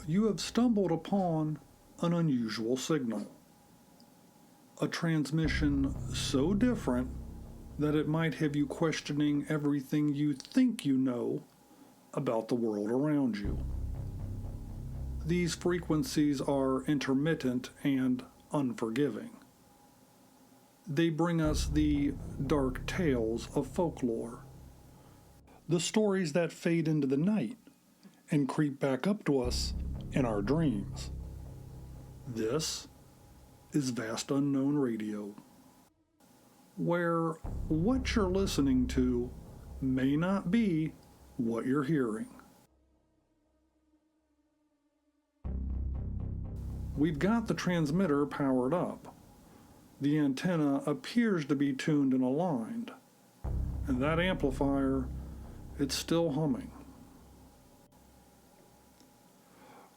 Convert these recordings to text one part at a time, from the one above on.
You have stumbled upon an unusual signal. A transmission so different that it might have you questioning everything you think you know about the world around you. These frequencies are intermittent and unforgiving. They bring us the dark tales of folklore, the stories that fade into the night and creep back up to us in our dreams. This is Vast Unknown Radio, where what you're listening to may not be what you're hearing. We've got the transmitter powered up. The antenna appears to be tuned and aligned, and that amplifier, it's still humming.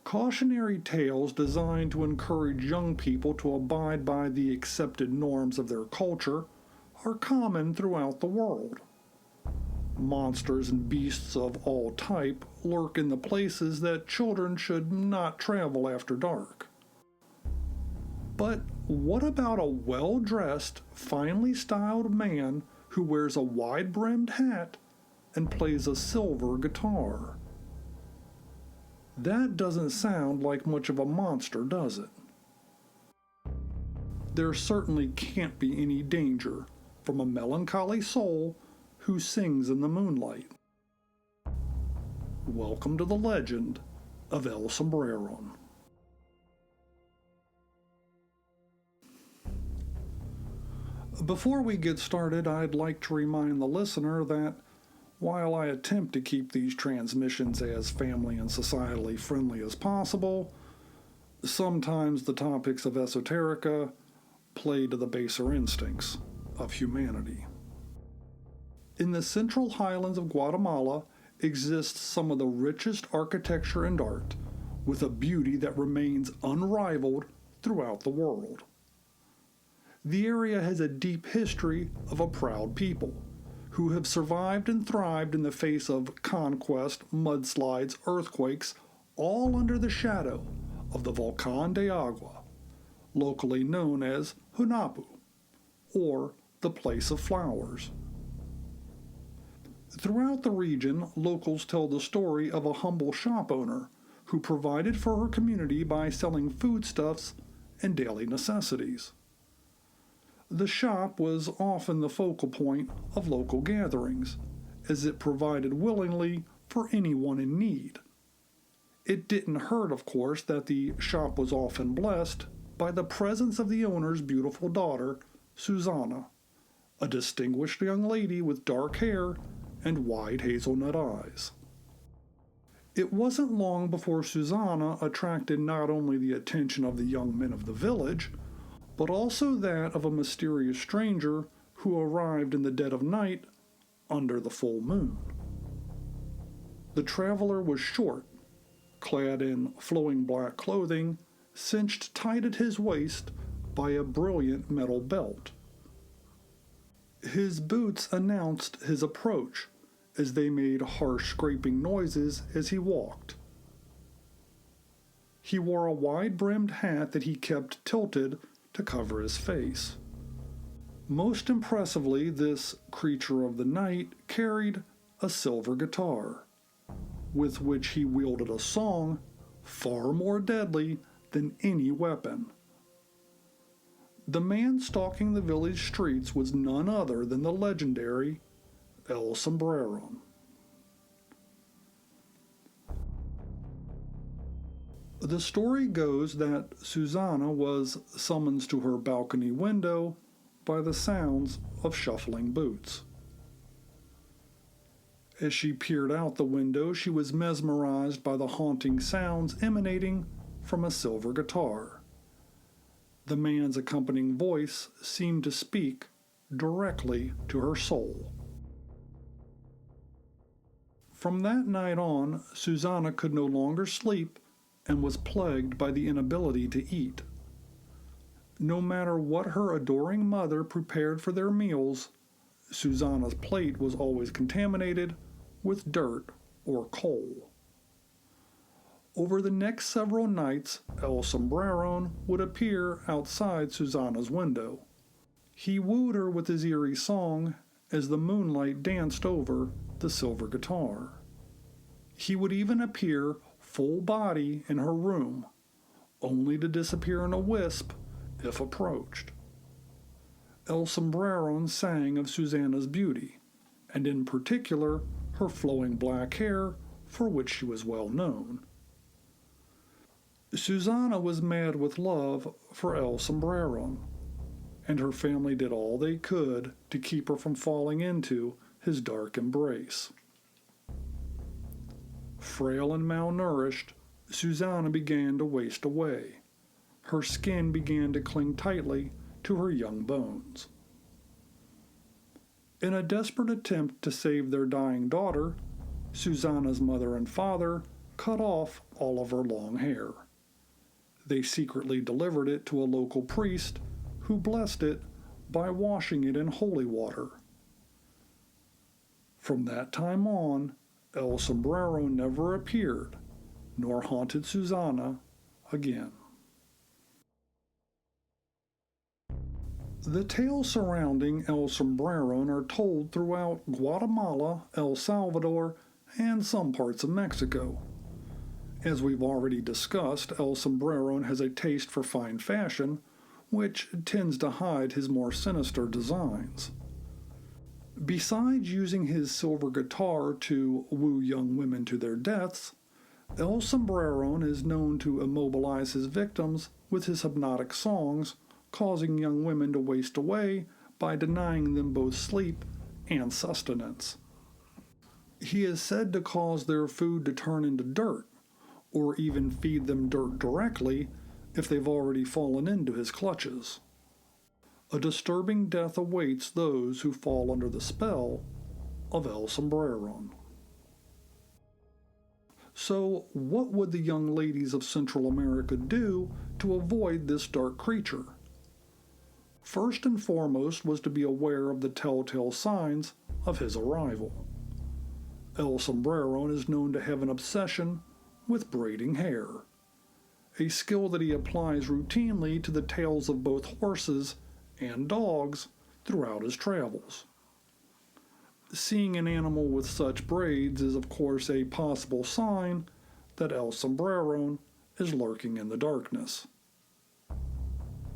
Cautionary tales designed to encourage young people to abide by the accepted norms of their culture are common throughout the world. Monsters and beasts of all type lurk in the places that children should not travel after dark. But what about a well-dressed, finely styled man who wears a wide-brimmed hat and plays a silver guitar? That doesn't sound like much of a monster, does it? There certainly can't be any danger from a melancholy soul who sings in the moonlight. Welcome to the legend of El Sombreron. Before we get started, I'd like to remind the listener that while I attempt to keep these transmissions as family and societally friendly as possible, sometimes the topics of esoterica play to the baser instincts of humanity. In the central highlands of Guatemala exists some of the richest architecture and art, with a beauty that remains unrivaled throughout the world. The area has a deep history of a proud people who have survived and thrived in the face of conquest, mudslides, earthquakes, all under the shadow of the Volcán de Agua, locally known as Hunapu, or the Place of Flowers. Throughout the region, locals tell the story of a humble shop owner who provided for her community by selling foodstuffs and daily necessities. The shop was often the focal point of local gatherings, as it provided willingly for anyone in need. It didn't hurt, of course, that the shop was often blessed by the presence of the owner's beautiful daughter, Susanna, a distinguished young lady with dark hair and wide hazelnut eyes. It wasn't long before Susanna attracted not only the attention of the young men of the village, but also that of a mysterious stranger who arrived in the dead of night under the full moon. The traveler was short, clad in flowing black clothing, cinched tight at his waist by a brilliant metal belt. His boots announced his approach, as they made harsh scraping noises as he walked. He wore a wide-brimmed hat that he kept tilted to cover his face. Most impressively, this creature of the night carried a silver guitar, with which he wielded a song far more deadly than any weapon. The man stalking the village streets was none other than the legendary El Sombreron. The story goes that Susanna was summoned to her balcony window by the sounds of shuffling boots. As she peered out the window, she was mesmerized by the haunting sounds emanating from a silver guitar. The man's accompanying voice seemed to speak directly to her soul. From that night on, Susanna could no longer sleep and was plagued by the inability to eat. No matter what her adoring mother prepared for their meals, Susanna's plate was always contaminated with dirt or coal. Over the next several nights, El Sombreron would appear outside Susana's window. He wooed her with his eerie song as the moonlight danced over the silver guitar. He would even appear full body in her room, only to disappear in a wisp if approached. El Sombreron sang of Susana's beauty, and in particular her flowing black hair, for which she was well known. Susana was mad with love for El Sombreron, and her family did all they could to keep her from falling into his dark embrace. Frail and malnourished, Susana began to waste away. Her skin began to cling tightly to her young bones. In a desperate attempt to save their dying daughter, Susana's mother and father cut off all of her long hair. They secretly delivered it to a local priest who blessed it by washing it in holy water. From that time on, El Sombrero never appeared, nor haunted Susana again. The tales surrounding El Sombreron are told throughout Guatemala, El Salvador, and some parts of Mexico. As we've already discussed, El Sombreron has a taste for fine fashion, which tends to hide his more sinister designs. Besides using his silver guitar to woo young women to their deaths, El Sombreron is known to immobilize his victims with his hypnotic songs, causing young women to waste away by denying them both sleep and sustenance. He is said to cause their food to turn into dirt, or even feed them dirt directly if they've already fallen into his clutches. A disturbing death awaits those who fall under the spell of El Sombreron. So, what would the young ladies of Central America do to avoid this dark creature? First and foremost was to be aware of the telltale signs of his arrival. El Sombreron is known to have an obsession with braiding hair, a skill that he applies routinely to the tails of both horses and dogs throughout his travels. Seeing an animal with such braids is of course a possible sign that El Sombreron is lurking in the darkness.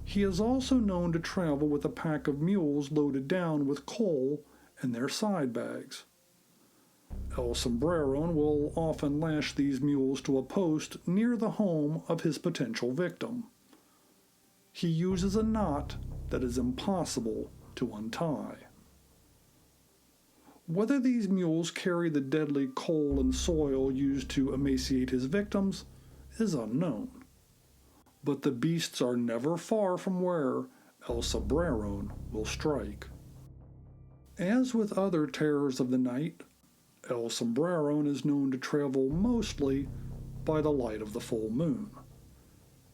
He is also known to travel with a pack of mules loaded down with coal in their side bags. El Sombreron will often lash these mules to a post near the home of his potential victim. He uses a knot that is impossible to untie. Whether these mules carry the deadly coal and soil used to emaciate his victims is unknown, but the beasts are never far from where El Sombreron will strike. As with other terrors of the night, El Sombreron is known to travel mostly by the light of the full moon.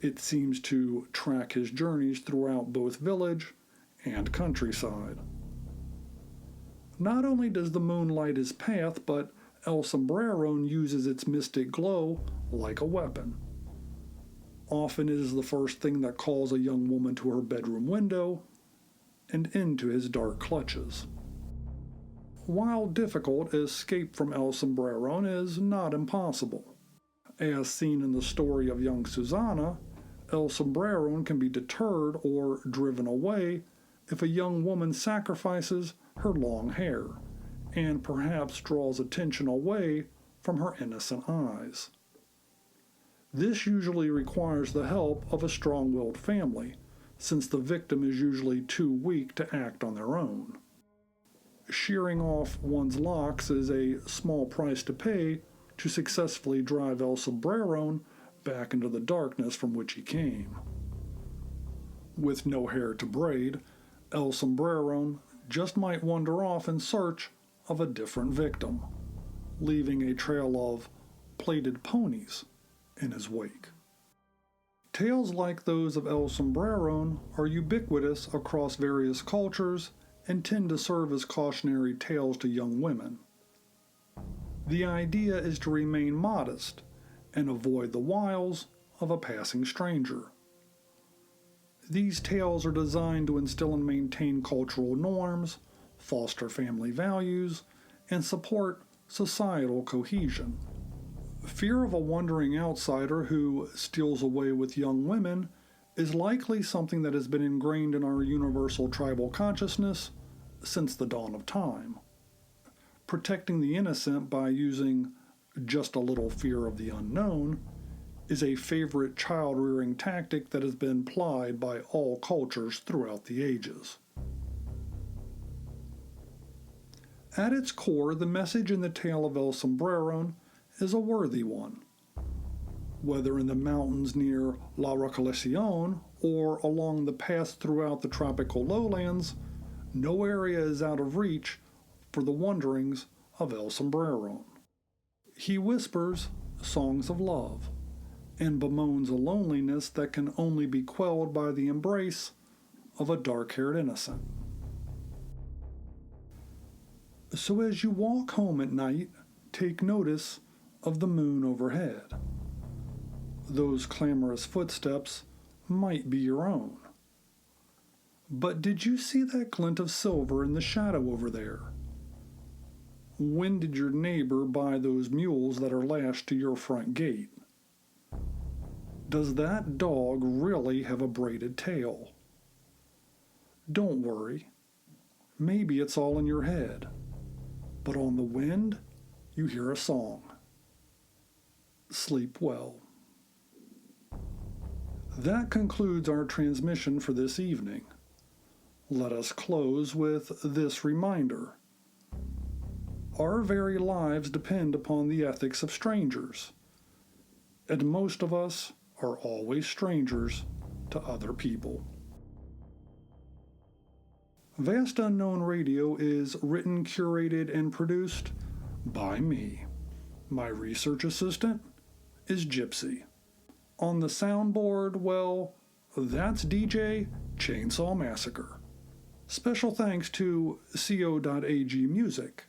It seems to track his journeys throughout both village and countryside. Not only does the moon light his path, but El Sombreron uses its mystic glow like a weapon. Often it is the first thing that calls a young woman to her bedroom window and into his dark clutches. While difficult, escape from El Sombreron is not impossible. As seen in the story of young Susana, El Sombreron can be deterred or driven away if a young woman sacrifices her long hair and perhaps draws attention away from her innocent eyes. This usually requires the help of a strong-willed family, since the victim is usually too weak to act on their own. Shearing off one's locks is a small price to pay to successfully drive El Sombreron back into the darkness from which he came. With no hair to braid, El Sombreron just might wander off in search of a different victim, leaving a trail of plaited ponies in his wake. Tales like those of El Sombreron are ubiquitous across various cultures and tend to serve as cautionary tales to young women. The idea is to remain modest and avoid the wiles of a passing stranger. These tales are designed to instill and maintain cultural norms, foster family values, and support societal cohesion. Fear of a wandering outsider who steals away with young women is likely something that has been ingrained in our universal tribal consciousness since the dawn of time. Protecting the innocent by using just a little fear of the unknown is a favorite child-rearing tactic that has been plied by all cultures throughout the ages. At its core, the message in the tale of El Sombreron is a worthy one. Whether in the mountains near La Recolección or along the paths throughout the tropical lowlands, no area is out of reach for the wanderings of El Sombreron. He whispers songs of love and bemoans a loneliness that can only be quelled by the embrace of a dark-haired innocent. So as you walk home at night, take notice of the moon overhead. Those clamorous footsteps might be your own. But did you see that glint of silver in the shadow over there? When did your neighbor buy those mules that are lashed to your front gate? Does that dog really have a braided tail? Don't worry. Maybe it's all in your head. But on the wind, you hear a song. Sleep well. That concludes our transmission for this evening. Let us close with this reminder. Our very lives depend upon the ethics of strangers, and most of us are always strangers to other people. Vast Unknown Radio is written, curated, and produced by me. My research assistant is Gypsy. On the soundboard, well, that's DJ Chainsaw Massacre. Special thanks to co.ag Music.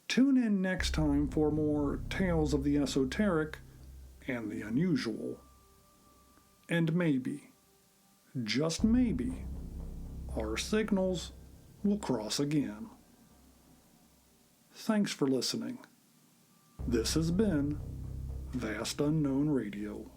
Tune in next time for more tales of the esoteric and the unusual. And maybe, just maybe, our signals will cross again. Thanks for listening. This has been Vast Unknown Radio.